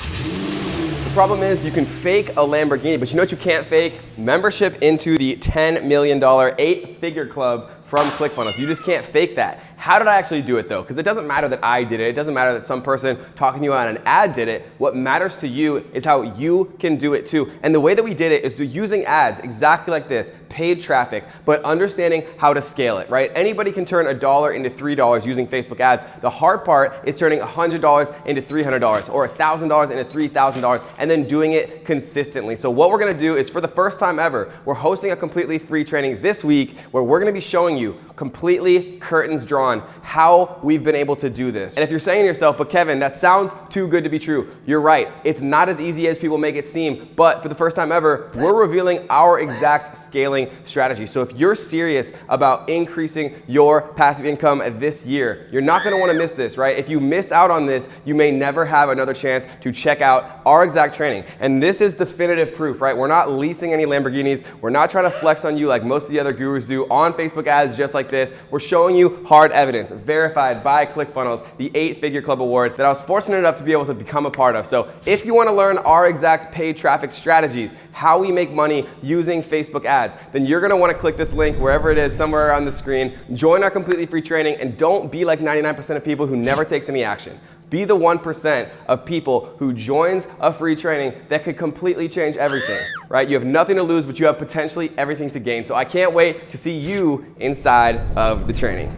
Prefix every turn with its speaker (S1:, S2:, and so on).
S1: The problem is you can fake a Lamborghini, but you know what you can't fake? Membership into the $10 million 8-figure club from ClickFunnels. You just can't fake that. How did I actually do it though? Because it doesn't matter that I did it. It doesn't matter that some person talking to you on an ad did it. What matters to you is how you can do it too. And the way that we did it is through using ads exactly like this, paid traffic, but understanding how to scale it, right? Anybody can turn $1 into $3 using Facebook ads. The hard part is turning $100 into $300 or $1,000 into $3,000 and then doing it consistently. So what we're gonna do is, for the first time ever, we're hosting a completely free training this week where we're gonna be showing you completely curtains drawn how we've been able to do this. And if you're saying to yourself, but Kevin, that sounds too good to be true, you're right. It's not as easy as people make it seem, but for the first time ever, we're revealing our exact scaling strategy. So if you're serious about increasing your passive income this year, you're not gonna wanna miss this, right? If you miss out on this, you may never have another chance to check out our exact training. And this is definitive proof, right? We're not leasing any Lamborghinis. We're not trying to flex on you like most of the other gurus do on Facebook ads just like this. We're showing you hard evidence, verified by ClickFunnels, the 8-figure club award that I was fortunate enough to be able to become a part of. So if you want to learn our exact paid traffic strategies, how we make money using Facebook ads, then you're going to want to click this link wherever it is, somewhere on the screen, join our completely free training, and don't be like 99% of people who never takes any action. Be the 1% of people who joins a free training that could completely change everything, right? You have nothing to lose, but you have potentially everything to gain. So I can't wait to see you inside of the training.